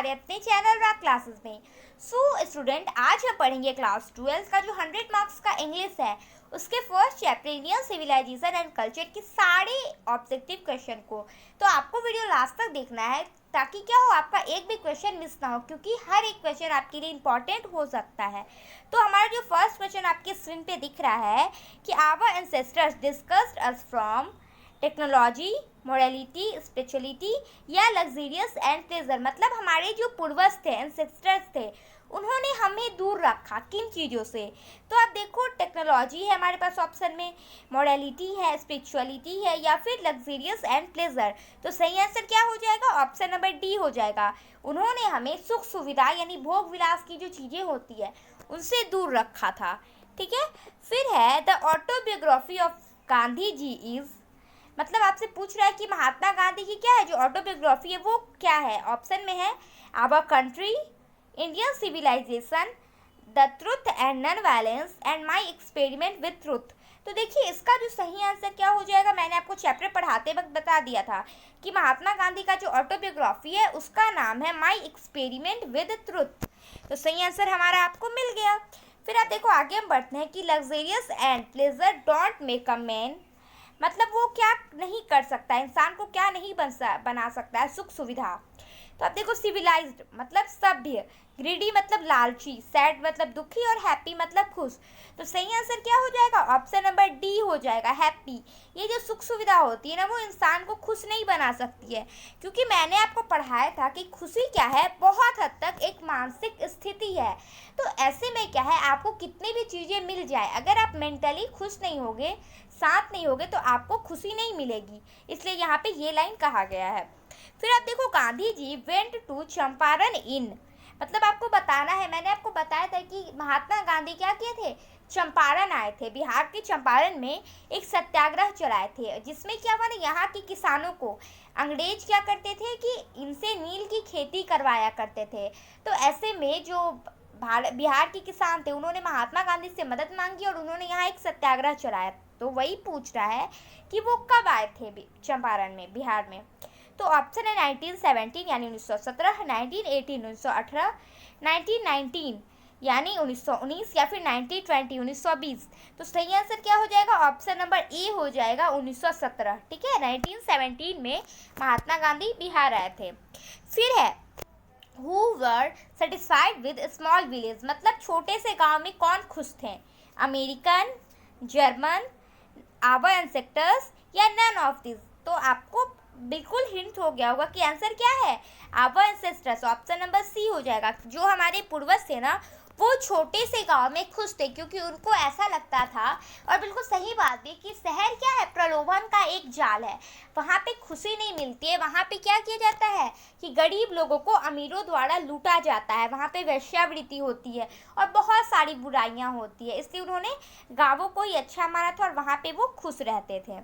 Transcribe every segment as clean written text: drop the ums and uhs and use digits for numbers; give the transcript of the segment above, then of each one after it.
हमारे अपने channel rock classes में। स्टूडेंट, आज हम पढ़ेंगे क्लास 12 का जो 100 मार्क्स का इंग्लिश है उसके first chapter Indian civilization and culture के सारे ऑब्जेक्टिव क्वेश्चन को। तो आपको वीडियो लास्ट तक देखना है ताकि क्या हो, आपका एक भी क्वेश्चन मिस ना हो, क्योंकि हर एक क्वेश्चन आपके लिए इंपॉर्टेंट हो सकता है। तो हमारा जो फर्स्ट क्वेश्चन आपके स्क्रीन पे दिख रहा है कि our ancestors discussed us from technology, morality, spirituality या लग्जरियस एंड प्लेजर। मतलब हमारे जो पूर्वज थे, एंसेस्टर्स थे, उन्होंने हमें दूर रखा किन चीज़ों से। तो आप देखो, टेक्नोलॉजी है हमारे पास ऑप्शन में, मोरालिटी है, स्पिरिचुअलिटी है या फिर लग्जरियस एंड प्लेजर। तो सही आंसर क्या हो जाएगा? ऑप्शन नंबर डी हो जाएगा। उन्होंने हमें सुख सुविधा यानी भोग विलास की जो चीज़ें होती है उनसे दूर रखा था। ठीक है। फिर है the autobiography of Gandhi ji is, मतलब आपसे पूछ रहा है कि महात्मा गांधी की क्या है जो ऑटोबायोग्राफी है वो क्या है। ऑप्शन में है our country, Indian civilization, the truth and non violence and my experiment with truth. तो देखिए, इसका जो सही आंसर क्या हो जाएगा, मैंने आपको चैप्टर पढ़ाते वक्त बता दिया था कि महात्मा गांधी का जो ऑटोबायोग्राफी है उसका नाम है माई एक्सपेरिमेंट विद ट्रुथ। तो सही आंसर हमारा आपको मिल गया। फिर आप देखो, आगे हम बढ़ते हैं कि luxurious and pleasure don't make a man, मतलब वो क्या नहीं कर सकता, इंसान को क्या नहीं बना सकता है, सुख सुविधा। तो आप देखो, सिविलाइज्ड मतलब सभ्य, ग्रीडी मतलब लालची, सैड मतलब दुखी और हैप्पी मतलब खुश। तो सही आंसर क्या हो जाएगा? ऑप्शन नंबर डी हो जाएगा, हैप्पी। ये जो सुख सुविधा होती है ना, वो इंसान को खुश नहीं बना सकती है, क्योंकि मैंने आपको पढ़ाया था कि खुशी क्या है, बहुत हद तक एक मानसिक स्थिति है। तो ऐसे में क्या है, आपको कितनी भी चीज़ें मिल जाए, अगर आप मेंटली खुश नहीं होगे, साथ नहीं होगे, तो आपको खुशी नहीं मिलेगी। इसलिए यहाँ पे ये लाइन कहा गया है। फिर आप देखो, गांधी जी वेंट टू चंपारण इन, मतलब आपको बताना है, मैंने आपको बताया था कि महात्मा गांधी क्या किए थे, चंपारण आए थे। बिहार के चंपारण में एक सत्याग्रह चलाए थे, जिसमें क्या हुआ ना, यहाँ के किसानों को अंग्रेज क्या करते थे कि इनसे नील की खेती करवाया करते थे। तो ऐसे में जो बिहार के किसान थे, उन्होंने महात्मा गांधी से मदद मांगी और उन्होंने यहाँ एक सत्याग्रह चलाया। तो वही पूछ रहा है कि वो कब आए थे चंपारण में, बिहार में। तो ऑप्शन है 1917 यानी 1917, 1918 1918, 1919 यानी 1919 या फिर 1920 1920। तो सही आंसर क्या हो जाएगा? ऑप्शन नंबर ए हो जाएगा, 1917। ठीक है, 1917 में महात्मा गांधी बिहार आए थे। फिर है Who were satisfied with small village, मतलब छोटे से गांव में कौन खुश थे? अमेरिकन, जर्मन, आवर एंसेस्टर्स या नन ऑफ दिस। तो आपको बिल्कुल हिंट हो गया होगा कि आंसर क्या है, our ancestors. Option number C हो जाएगा। जो हमारे पूर्वज थे ना, वो छोटे से गांव में खुश थे, क्योंकि उनको ऐसा लगता था, और बिल्कुल सही बात भी, कि शहर क्या है, प्रलोभन का एक जाल है, वहाँ पे खुशी नहीं मिलती है। वहाँ पे क्या किया जाता है कि गरीब लोगों को अमीरों द्वारा लूटा जाता है, वहाँ पे वेश्यावृत्ति होती है और बहुत सारी बुराइयाँ होती है। इसलिए उन्होंने गाँवों को ही अच्छा माना था और वहाँ पे वो खुश रहते थे।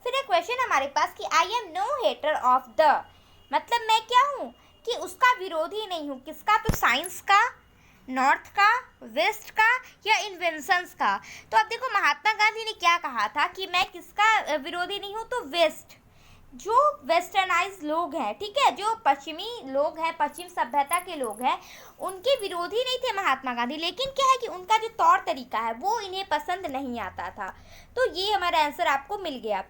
फिर एक क्वेश्चन हमारे पास कि I am no hater of the, मतलब मैं क्या हूँ कि उसका विरोधी नहीं हूँ। किसका? तो साइंस का, नॉर्थ का, वेस्ट का या इन्वेंशंस का। तो अब देखो, महात्मा गांधी ने क्या कहा था कि मैं किसका विरोधी नहीं हूँ, तो वेस्ट, जो वेस्टर्नाइज लोग हैं, ठीक है, जो पश्चिमी लोग हैं, पश्चिम सभ्यता के लोग हैं, उनके विरोधी नहीं थे महात्मा गांधी। लेकिन क्या है कि उनका जो तौर तरीका है वो इन्हें पसंद नहीं आता था। तो ये हमारा आंसर आपको मिल गया।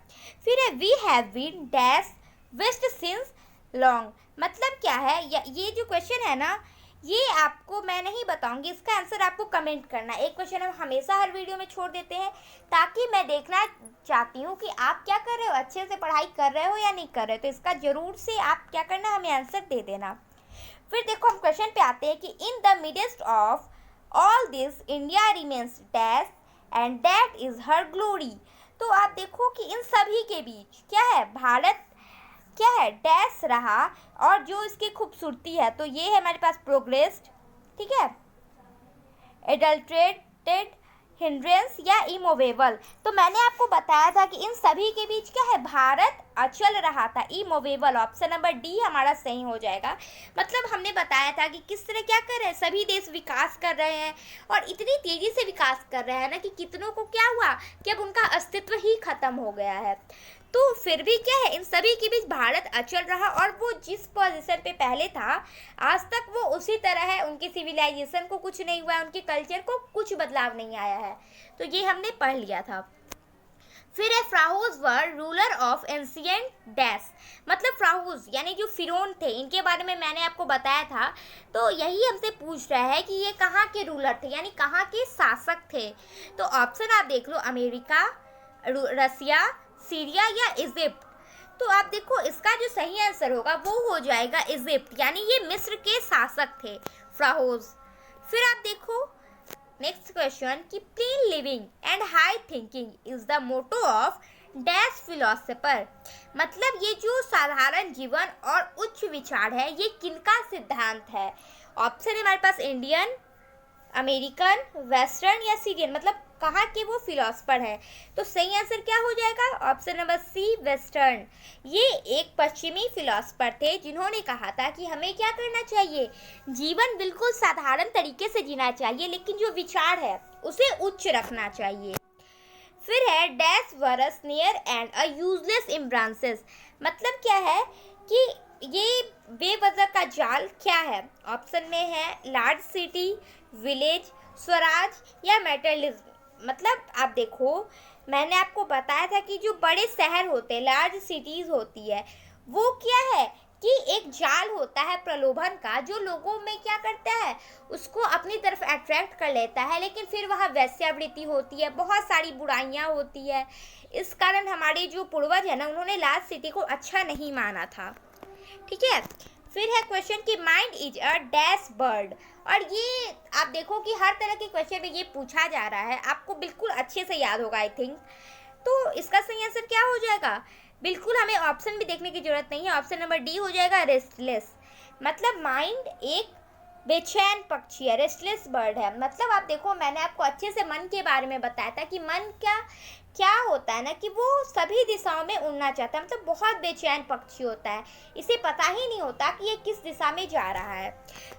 फिर है we have been dash west since long, मतलब क्या है, ये जो क्वेश्चन है ना, ये आपको मैं नहीं बताऊंगी, इसका आंसर आपको कमेंट करना। एक क्वेश्चन हम हमेशा हर वीडियो में छोड़ देते हैं, ताकि मैं देखना चाहती हूँ कि आप क्या कर रहे हो, अच्छे से पढ़ाई कर रहे हो या नहीं कर रहे हो। तो इसका जरूर से आप क्या करना, हमें आंसर दे देना। फिर देखो, हम क्वेश्चन पे आते हैं कि in the midst of all this India remains dash and that is her glory. तो आप देखो कि इन सभी के बीच क्या है, भारत क्या है, डैश रहा, और जो इसकी खूबसूरती है, तो ये है हमारे पास प्रोग्रेस्ड, ठीक है, एडल्ट्रेटेड, हिंड्रेंस या इमोवेबल। तो मैंने आपको बताया था कि इन सभी के बीच क्या है, भारत अचल रहा था, इमोवेबल। ऑप्शन नंबर डी हमारा सही हो जाएगा। मतलब हमने बताया था कि किस तरह क्या कर रहे हैं, सभी देश विकास कर रहे हैं और इतनी तेजी से विकास कर रहे हैं ना कि कितनों को क्या हुआ कि अब उनका अस्तित्व ही खत्म हो गया है। तो फिर भी क्या है, इन सभी के बीच भारत अचल रहा और वो जिस पोजीशन पे पहले था आज तक वो उसी तरह है। उनकी सिविलाइजेशन को कुछ नहीं हुआ है, उनके कल्चर को कुछ बदलाव नहीं आया है। तो ये हमने पढ़ लिया था। फिर है फ्राहुज वर रूलर ऑफ एंशियंट डैश, मतलब फ्राहुज यानी जो फिरौन थे, इनके बारे में मैंने आपको बताया था। तो यही हमसे पूछ रहा है कि ये कहाँ के रूलर थे, यानी कहाँ के शासक थे। तो ऑप्शन आप देख लो, अमेरिका, रसिया, सीरिया या इजिप्ट। तो आप देखो इसका जो सही आंसर होगा वो हो जाएगा इजिप्ट, यानी ये मिस्र के शासक थे फ्राहुज। फिर आप देखो नेक्स्ट क्वेश्चन कि plain living and high thinking is the motto of dash philosopher, मतलब ये जो साधारण जीवन और उच्च विचार है ये किनका सिद्धांत है। ऑप्शन है हमारे पास इंडियन, अमेरिकन, वेस्टर्न या सीरियन, मतलब कहाँ के वो फिलोसफर है। तो सही आंसर क्या हो जाएगा, ऑप्शन नंबर सी वेस्टर्न। ये एक पश्चिमी फिलोसफर थे जिन्होंने कहा था कि हमें क्या करना चाहिए, जीवन बिल्कुल साधारण तरीके से जीना चाहिए लेकिन जो विचार है उसे उच्च रखना चाहिए। फिर है dash verse near and a useless embraces, मतलब क्या है कि ये बेवजह का जाल क्या है। ऑप्शन में है लार्ज सिटी, विलेज, स्वराज या मेटरलिज्म। मतलब आप देखो मैंने आपको बताया था कि जो बड़े शहर होते हैं, लार्ज सिटीज़ होती है, वो क्या है कि एक जाल होता है प्रलोभन का जो लोगों में क्या करता है, उसको अपनी तरफ अट्रैक्ट कर लेता है, लेकिन फिर वहाँ वैश्यावृत्ति होती है, बहुत सारी बुराइयाँ होती है। इस कारण हमारे जो पूर्वज है ना, उन्होंने लार्ज सिटी को अच्छा नहीं माना था। ठीक है। फिर है क्वेश्चन कि mind is a dash bird, और ये आप देखो कि हर तरह के क्वेश्चन में ये पूछा जा रहा है, आपको बिल्कुल अच्छे से याद होगा आई थिंक। तो इसका सही आंसर क्या हो जाएगा, बिल्कुल हमें ऑप्शन भी देखने की जरूरत नहीं है, ऑप्शन नंबर डी हो जाएगा रेस्टलेस, मतलब माइंड एक बेचैन पक्षी है, रेस्टलेस बर्ड है। मतलब आप देखो मैंने आपको अच्छे से मन के बारे में बताया था कि मन क्या क्या होता है ना कि वो सभी दिशाओं में उड़ना चाहता है, मतलब बहुत बेचैन पक्षी होता है, इसे पता ही नहीं होता कि ये किस दिशा में जा रहा है।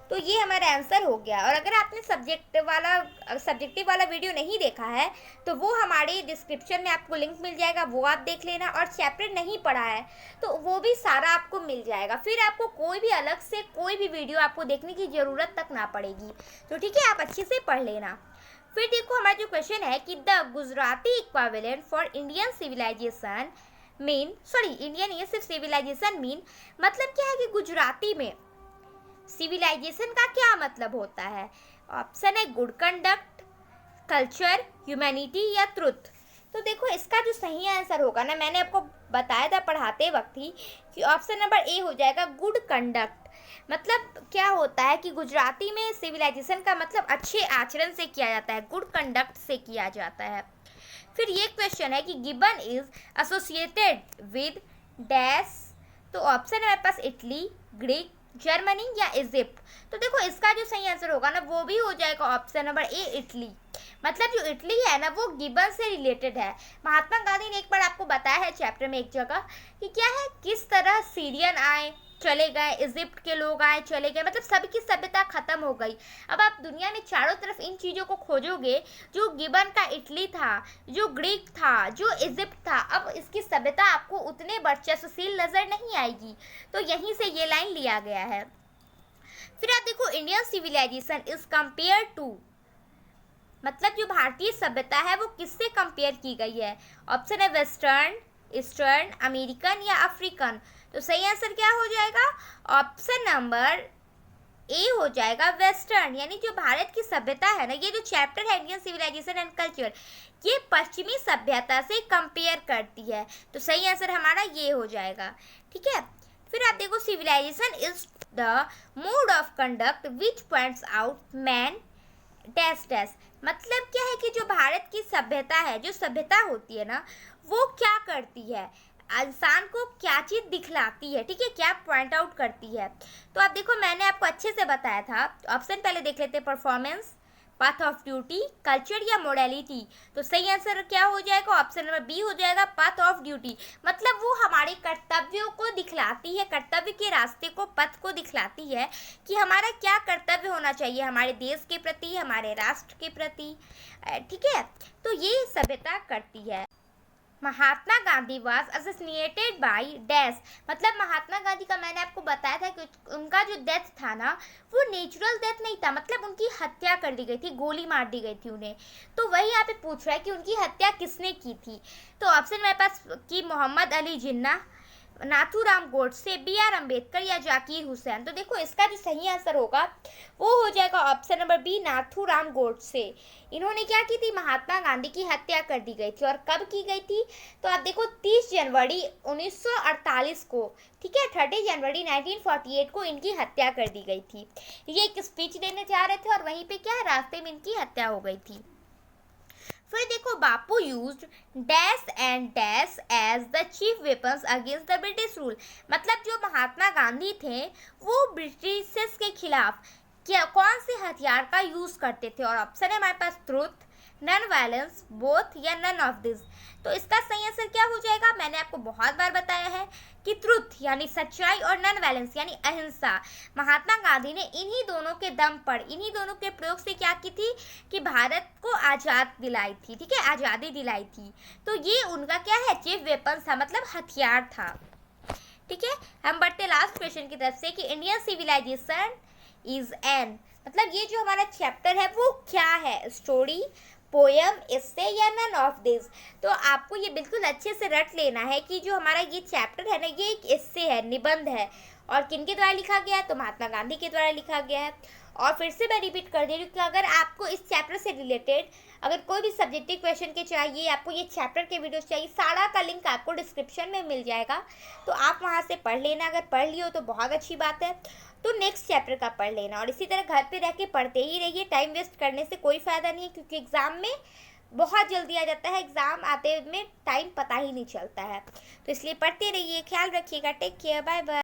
तो ये हमारा आंसर हो गया। और अगर आपने सब्जेक्टिव वाला वीडियो नहीं देखा है तो वो हमारे डिस्क्रिप्शन में आपको लिंक मिल जाएगा, वो आप देख लेना। और चैप्टर नहीं पढ़ा है तो वो भी सारा आपको मिल जाएगा, फिर आपको कोई भी अलग से कोई भी वीडियो आपको देखने की ज़रूरत तक ना पड़ेगी। तो ठीक है, आप अच्छे से पढ़ लेना। फिर देखो हमारा जो क्वेश्चन है कि the Gujarati equivalent for Indian civilization mean, Indian ये सिर्फ सिविलाइजेशन मीन, मतलब क्या है कि गुजराती में सिविलाइजेशन का क्या मतलब होता है। ऑप्शन है गुड कंडक्ट, कल्चर, ह्यूमैनिटी या ट्रुथ। तो देखो इसका जो सही आंसर होगा ना, मैंने आपको बताया था पढ़ाते वक्त ही कि ऑप्शन नंबर ए हो जाएगा गुड कंडक्ट। मतलब क्या होता है कि गुजराती में सिविलाइजेशन का मतलब अच्छे आचरण से किया जाता है, गुड कंडक्ट से किया जाता है। फिर ये क्वेश्चन है कि gibbon is associated with dash. तो ऑप्शन है हमारे पास इटली, ग्रीक, जर्मनी या इजिप्ट। तो देखो इसका जो सही आंसर होगा ना वो भी हो जाएगा ऑप्शन नंबर ए इटली। मतलब जो इटली है ना वो गिबन से रिलेटेड है। महात्मा गांधी ने एक बार आपको बताया है चैप्टर में एक जगह कि क्या है किस तरह सीरियन आए चले गए, इजिप्ट के लोग आए चले गए, मतलब सबकी सभ्यता खत्म हो गई। अब आप दुनिया में चारों तरफ इन चीज़ों को खोजोगे, जो गिबन का इटली था, जो ग्रीक था, जो इजिप्ट था, अब इसकी सभ्यता आपको उतने वर्चस्वशील नजर नहीं आएगी। तो यहीं से ये लाइन लिया गया है। फिर आप देखो Indian civilization is compare to, मतलब जो भारतीय सभ्यता है वो किससे कंपेयर की गई है। ऑप्शन है वेस्टर्न, ईस्टर्न, अमेरिकन या अफ्रीकन। तो सही आंसर क्या हो जाएगा, ऑप्शन नंबर ए हो जाएगा वेस्टर्न, यानी जो भारत की सभ्यता है ना, ये जो चैप्टर है इंडियन सिविलाइजेशन एंड कल्चर, ये पश्चिमी सभ्यता से कंपेयर करती है। तो सही आंसर हमारा ये हो जाएगा। ठीक है। फिर आप देखो civilization is the mode of conduct which points out man dash dash, मतलब क्या है कि जो भारत की सभ्यता है, जो सभ्यता होती है ना, वो क्या करती है, इंसान को क्या चीज़ दिखलाती है, ठीक है, क्या पॉइंट आउट करती है। तो आप देखो मैंने आपको अच्छे से बताया था। ऑप्शन पहले देख लेते हैं, performance, path of duty, culture या मोडालिटी। तो सही आंसर क्या हो जाएगा, ऑप्शन नंबर बी हो जाएगा पाथ ऑफ ड्यूटी, मतलब वो हमारे कर्तव्यों को दिखलाती है, कर्तव्य के रास्ते को, पथ को दिखलाती है कि हमारा क्या कर्तव्य होना चाहिए हमारे देश के प्रति, हमारे राष्ट्र के प्रति। ठीक है, तो ये सभ्यता करती है। Mahatma Gandhi was assassinated by dash, मतलब महात्मा गांधी का मैंने आपको बताया था कि उनका जो डेथ था ना वो नेचुरल डेथ नहीं था, मतलब उनकी हत्या कर दी गई थी, गोली मार दी गई थी उन्हें। तो वही यहाँ पे पूछ रहा है कि उनकी हत्या किसने की थी। तो ऑप्शन मेरे पास कि मोहम्मद अली जिन्ना, नाथूराम गोडसे, बी आर अम्बेडकर या जाकिर हुसैन। तो देखो इसका जो सही आंसर होगा वो हो जाएगा option number B, Nathuram Godse. इन्होंने क्या की थी, महात्मा गांधी की हत्या कर दी गई थी। और कब की गई थी, तो आप देखो 30 जनवरी 1948 को, ठीक है, 30 जनवरी 1948 को इनकी हत्या कर दी गई थी। ये एक स्पीच देने जा रहे थे और वहीं पे क्या है, रास्ते में इनकी हत्या हो गई थी। फिर देखो, Bapu used dash and dash as the chief weapons against the British rule, मतलब जो महात्मा गांधी थे वो ब्रिटिशर्स के खिलाफ क्या कौन से हथियार का यूज करते थे। और ऑप्शन है हमारे पास ट्रुथ, नन वायलेंस, बोथ या नन ऑफ दिस। तो इसका सही आंसर क्या हो जाएगा, मैंने आपको बहुत बार बताया है कि ट्रुथ यानी सच्चाई और नन वायलेंस यानी अहिंसा। महात्मा गांधी ने इन्हीं दोनों के दम पर, इन्हीं दोनों के प्रयोग से क्या की थी कि भारत को आज़ाद दिलाई थी, ठीक है, आज़ादी दिलाई थी। तो ये उनका क्या है, चीफ वेपन था, मतलब हथियार था। ठीक है, हम बढ़ते लास्ट क्वेश्चन की तरफ से कि इंडियन सिविलाइजेशन इज एन, मतलब ये जो हमारा चैप्टर है वो क्या है, स्टोरी, पोयम, इससे या नन ऑफ दिस। तो आपको ये बिल्कुल अच्छे से रट लेना है कि जो हमारा ये चैप्टर है ना ये एक इससे है, निबंध है। और किन के द्वारा लिखा गया है, तो महात्मा गांधी के द्वारा लिखा गया है। और फिर से मैं रिपीट कर दे रही हूँ कि अगर आपको इस चैप्टर से रिलेटेड अगर कोई भी सब्जेक्टिव क्वेश्चन के चाहिए, आपको ये चैप्टर के वीडियोस चाहिए, सारा का लिंक आपको डिस्क्रिप्शन में मिल जाएगा, तो आप वहाँ से पढ़ लेना। अगर पढ़ लियो तो बहुत अच्छी बात है, तो नेक्स्ट चैप्टर का पढ़ लेना। और इसी तरह घर पे रह के पढ़ते ही रहिए, टाइम वेस्ट करने से कोई फ़ायदा नहीं है, क्योंकि एग्ज़ाम में बहुत जल्दी आ जाता है, एग्ज़ाम आते में टाइम पता ही नहीं चलता है। तो इसलिए पढ़ते रहिए, ख्याल रखिएगा, टेक केयर, बाय बाय।